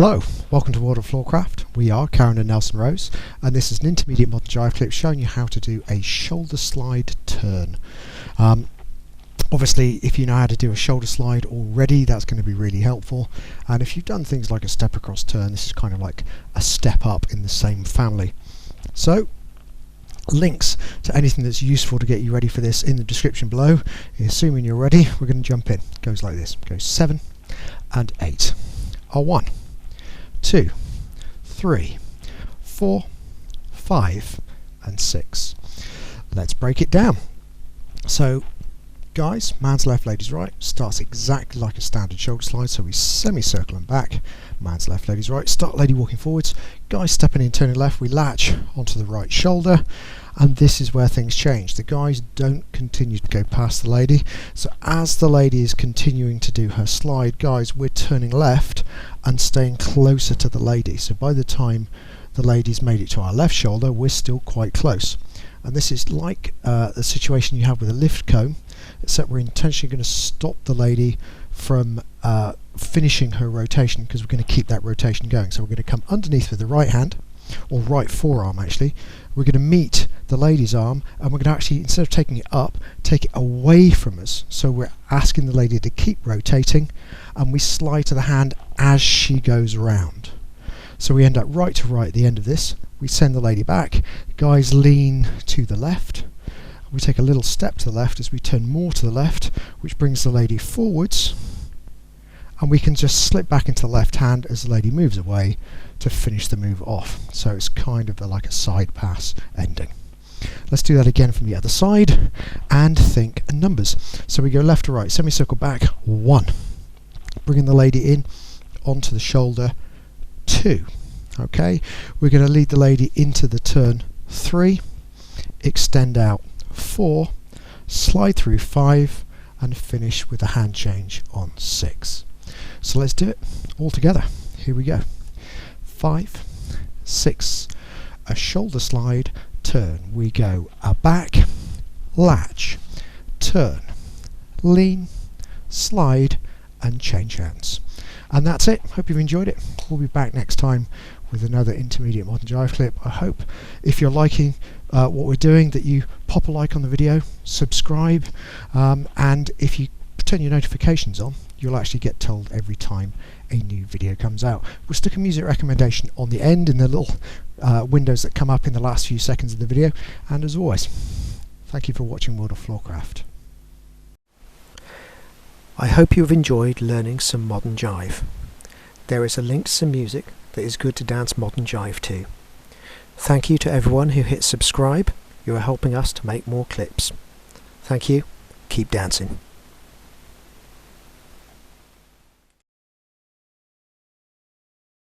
Hello, welcome to World of Floorcraft. We are Karen and Nelson Rose, and this is an Intermediate Modern Jive Clip showing you how to do a shoulder slide turn. Obviously, if you know how to do a shoulder slide already, that's going to be really helpful. And if you've done things like a step across turn, this is kind of like a step up in the same family. So, links to anything that's useful to get you ready for this in the description below. Assuming you're ready, we're going to jump in. It goes like this. It goes 7 and 8 are 1, 2, 3, 4, 5 and 6. Let's break it down. So guys, man's left, lady's right starts exactly like a standard shoulder slide, so we semicircle and back, man's left, lady's right, start lady walking forwards, guys stepping in, turning left, we latch onto the right shoulder, and this is where things change. The guys don't continue to go past the lady, so as the lady is continuing to do her slide, guys, we're turning left and staying closer to the lady, so by the time the lady's made it to our left shoulder, we're still quite close. And this is like the situation you have with a lift comb, except we're intentionally going to stop the lady from finishing her rotation, because we're going to keep that rotation going. So we're going to come underneath with the right hand, or right forearm actually, we're going to meet the lady's arm, and we're going to actually, instead of taking it up, take it away from us. So we're asking the lady to keep rotating, and we slide to the hand as she goes around. So we end up right to right at the end of this. We send the lady back, guys lean to the left, we take a little step to the left as we turn more to the left, which brings the lady forwards, and we can just slip back into the left hand as the lady moves away to finish the move off. So it's kind of like a side pass ending. Let's do that again from the other side and think numbers. So we go left to right, semicircle back, 1, bringing the lady in onto the shoulder, 2. Okay, we're going to lead the lady into the turn, 3, extend out, 4, slide through 5, and finish with a hand change on 6. So let's do it all together. Here we go. 5, 6, a shoulder slide, turn. We go a back, latch, turn, lean, slide, and change hands. And that's it. Hope you've enjoyed it. We'll be back next time with another Intermediate Modern Jive Clip. I hope if you're liking what we're doing that you pop a like on the video, subscribe, and if you turn your notifications on, you'll actually get told every time a new video comes out. We'll stick a music recommendation on the end in the little windows that come up in the last few seconds of the video. And as always, thank you for watching World of Floorcraft. I hope you've enjoyed learning some modern jive. There is a link to some music that is good to dance modern jive to. Thank you to everyone who hit subscribe. You are helping us to make more clips. Thank you. Keep dancing.